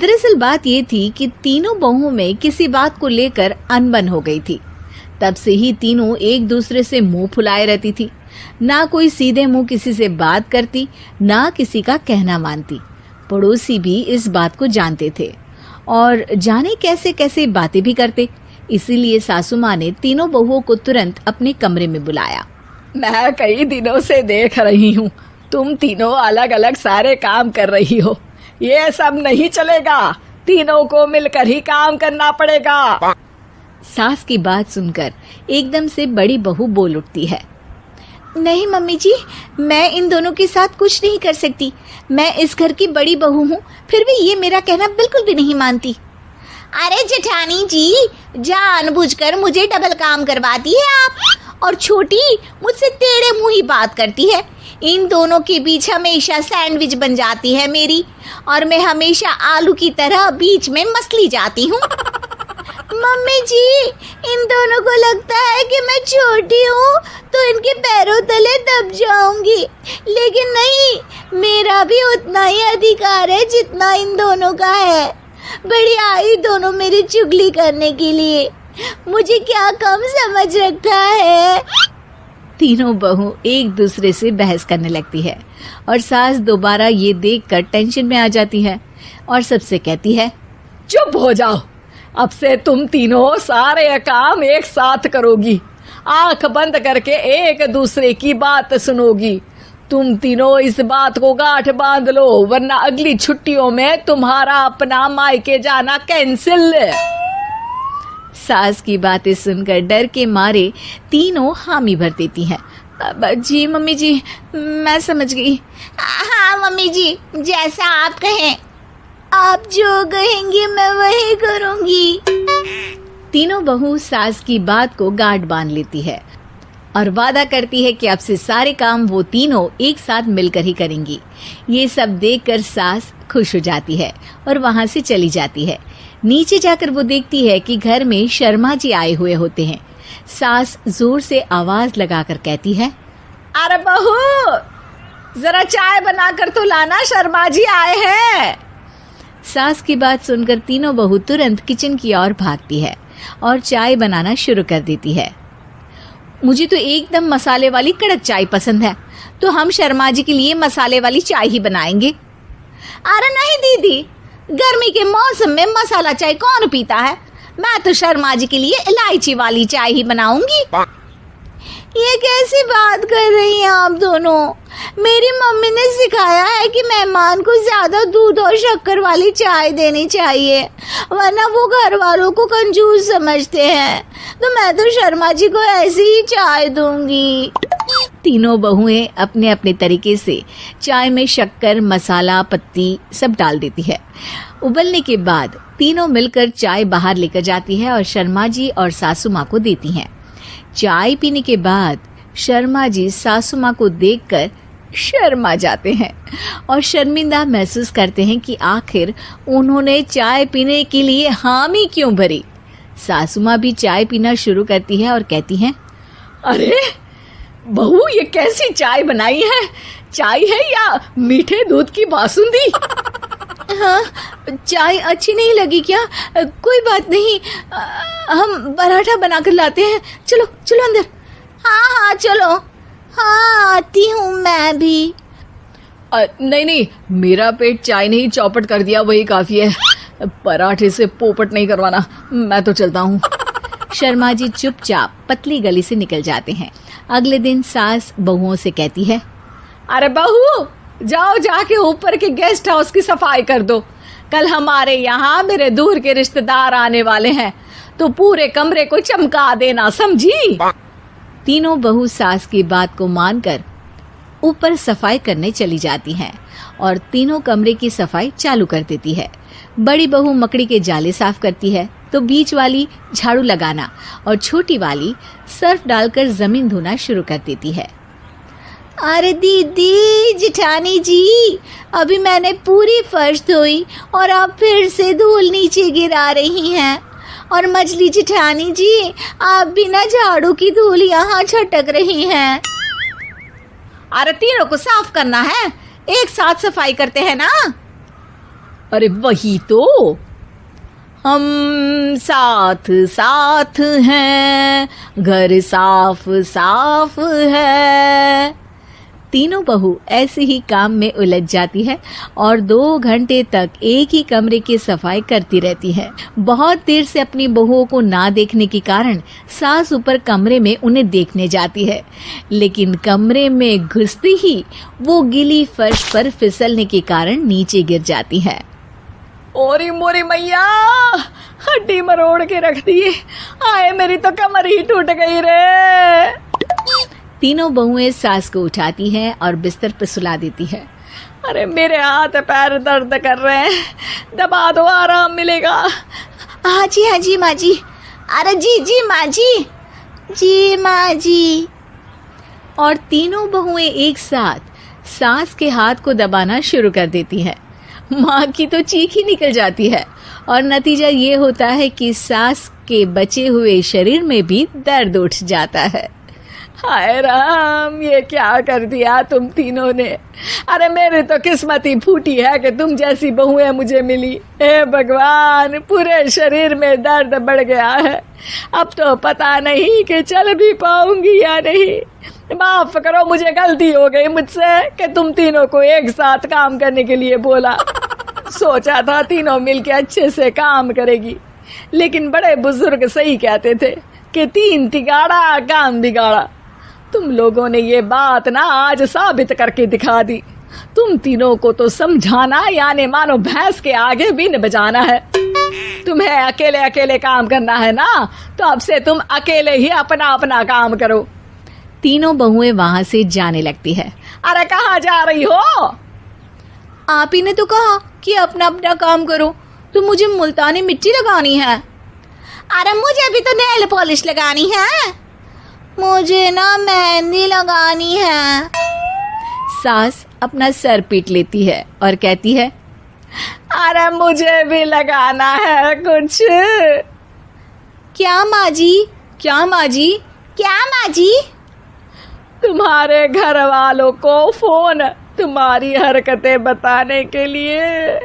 दरअसल बात ये थी कि तीनों बहुओं में किसी बात को लेकर अनबन हो गई थी। तब से ही तीनों एक दूसरे से मुंह फुलाए रहती थी। ना कोई सीधे मुंह किसी से बात करती, ना किसी का कहना मानती। पड़ोसी भी इस बात को जानते थे और जाने कैसे कैसे बातें भी करते। इसीलिए सासू माँ ने तीनों बहुओं को तुरंत अपने कमरे में बुलाया। मैं कई दिनों से देख रही हूँ, तुम तीनों अलग अलग सारे काम कर रही हो। ये सब नहीं चलेगा, तीनों को मिलकर ही काम करना पड़ेगा। सास की बात सुनकर एकदम से बड़ी बहू बोल उठती है। नहीं मम्मी जी, मैं इन दोनों के साथ कुछ नहीं कर सकती। मैं इस घर की बड़ी बहू हूँ, फिर भी ये मेरा कहना बिल्कुल भी नहीं मानती। अरे जेठानी जी, जानबूझकर मुझे डबल काम करवाती है आप, और छोटी मुझसे टेढ़े मुंह ही बात करती है। इन दोनों के बीच हमेशा सैंडविच बन जाती है मेरी, और मैं हमेशा आलू की तरह बीच में मसली जाती हूँ। मम्मी जी, इन दोनों को लगता है कि मैं छोटी हूँ तो इनके पैरों तले दब जाऊंगी, लेकिन नहीं, मेरा भी उतना ही अधिकार है जितना इन दोनों का है। बड़ी आई दोनों मेरी चुगली करने के लिए, मुझे क्या कम समझ रखा है। तीनों बहू एक दूसरे से बहस करने लगती है और सास दोबारा ये देखकर टेंशन में आ जाती है और सबसे कहती है, चुप हो जाओ, अब से तुम तीनों सारे काम एक साथ करोगी, आंख बंद करके एक दूसरे की बात सुनोगी। तुम तीनों इस बात को गांठ बांध लो, वरना अगली छुट्टियों में तुम्हारा अपना मायके जाना कैंसिल। सास की बातें सुनकर डर के मारे तीनों हामी भर देती हैं। जी मम्मी जी, मैं समझ गई। हाँ मम्मी जी, जैसा आप कहें। आप जो कहेंगी मैं वही करूंगी। तीनों बहू सास की बात को गांठ बांध लेती है और वादा करती है कि अब से सारे काम वो तीनों एक साथ मिलकर ही करेंगी। ये सब देखकर सास खुश हो जाती है और वहां से चली जाती है। नीचे जाकर वो देखती है कि घर में शर्मा जी आए हुए होते हैं। सास जोर से आवाज लगाकर कहती है, अरे बहू, जरा चाय बनाकर तो लाना, शर्मा जी आए हैं। सास की बात सुनकर तीनों बहू तुरंत किचन की ओर भागती है और चाय बनाना शुरू कर देती है। मुझे तो एकदम मसाले वाली कड़क चाय पसंद है, तो हम शर्मा जी के लिए मसाले वाली चाय ही बनाएंगे। अरे नहीं दीदी, गर्मी के मौसम में मसाला चाय कौन पीता है? मैं तो शर्मा जी के लिए इलायची वाली चाय ही बनाऊंगी। ये कैसी बात कर रही हैं आप दोनों? मेरी मम्मी ने सिखाया है कि मेहमान को ज्यादा दूध और शक्कर वाली चाय देनी चाहिए, वरना वो घर वालों को कंजूस समझते हैं। तो मैं तो शर्मा जी को ऐसी ही चाय दूंगी। तीनों बहुएं अपने अपने तरीके से चाय में शक्कर, मसाला, पत्ती सब डाल देती है। उबलने के बाद तीनों मिलकर चाय बाहर लेकर जाती है और शर्मा जी और सासू माँ को देती हैं। चाय पीने के बाद शर्मा जी सासू माँ को देखकर शर्मा जाते हैं और शर्मिंदा महसूस करते हैं कि आखिर उन्होंने चाय पीने के लिए हामी क्यों भरी। सासू माँ भी चाय पीना शुरू करती है और कहती हैं, अरे बहू, ये कैसी चाय बनाई है? चाय है या मीठे दूध की बासुंदी? हाँ, चाय अच्छी नहीं लगी क्या? कोई बात नहीं, हम पराठा बनाकर लाते हैं। चलो चलो अंदर। हाँ चलो। हाँ, आती हूँ मैं भी। नहीं, मेरा पेट चाय नहीं चौपट कर दिया, वही काफी है। पराठे से पोपट नहीं करवाना, मैं तो चलता हूँ। शर्मा जी चुपचाप पतली गली से निकल जाते हैं। अगले दिन सास बहुओं से कहती है, अरे बहू, जाओ जाके ऊपर के गेस्ट हाउस की सफाई कर दो। कल हमारे यहाँ मेरे दूर के रिश्तेदार आने वाले हैं, तो पूरे कमरे को चमका देना, समझी? तीनों बहू सास की बात को मानकर ऊपर सफाई करने चली जाती हैं और तीनों कमरे की सफाई चालू कर देती है। बड़ी बहू मकड़ी के जाले साफ करती है, तो बीच वाली झाड़ू लगाना और छोटी वाली सर्फ डालकर जमीन धोना शुरू कर देती है। अरे दीदी, जेठानी जी, अभी मैंने पूरी फर्श धोई और आप फिर से धूल नीचे गिरा रही हैं। और मछली जेठानी जी, आप बिना झाड़ू की धूल यहाँ छटक रही हैं। अरे तीनों को साफ करना है, एक साथ सफाई करते हैं ना। अरे वही तो, हम साथ साथ हैं, घर साफ साफ है। तीनों बहू ऐसे ही काम में उलझ जाती है और 2 घंटे तक एक ही कमरे की सफाई करती रहती है। बहुत देर से अपनी बहुओं को ना देखने के कारण सास ऊपर कमरे में उन्हें देखने जाती है, लेकिन कमरे में घुसती ही वो गीली फर्श पर फिसलने के कारण नीचे गिर जाती है। ओरी मोरी मैया, हड्डी मरोड़ के रख दी। आए मेरी तो कमर ही टूट गई रे। तीनों बहुएं सास को उठाती हैं और बिस्तर पर सुला देती है। अरे मेरे हाथ पैर दर्द कर रहे हैं, दबा दो, आराम मिलेगा। हाँ जी माँ जी। अरे जी माँ जी, जी माँ जी। और तीनों बहुएं एक साथ सास के हाथ को दबाना शुरू कर देती हैं। माँ की तो चीख ही निकल जाती है और नतीजा ये होता है कि सास के बचे हुए शरीर में भी दर्द उठ जाता है। हाय राम, ये क्या कर दिया तुम तीनों ने। अरे मेरी तो किस्मत ही फूटी है कि तुम जैसी बहुएं मुझे मिली। हे भगवान, पूरे शरीर में दर्द बढ़ गया है। अब तो पता नहीं कि चल भी पाऊंगी या नहीं। माफ करो, मुझे गलती हो गई मुझसे कि तुम तीनों को एक साथ काम करने के लिए बोला। सोचा था तीनों मिलके अच्छे से काम करेगी, लेकिन बड़े बुजुर्ग सही कहते थे कि 3 तिगाड़ा काम बिगाड़ा। तुम लोगों ने ये बात ना आज साबित करके दिखा दी। तुम तीनों को तो समझाना यानी मानो भैंस के आगे बीन बजाना है। तुम्हें अकेले अकेले काम करना है ना, तो अब से तुम अकेले ही अपना अपना काम करो। तीनों बहुएं वहां से जाने लगती है। अरे कहाँ जा रही हो? आप ही ने तो कहा कि अपना अपना काम तो मुझे मुल्तानी मिट्टी लगानी है। अरे मुझे भी तो नेल पॉलिश लगानी है, मुझे ना मेहंदी लगानी है। सास अपना सर पीट लेती है और कहती है, अरे मुझे भी लगाना है कुछ। क्या माँ जी? क्या माँ जी? क्या माँ जी? तुम्हारे घर वालों को फोन तुम्हारी हरकतें बताने के लिए।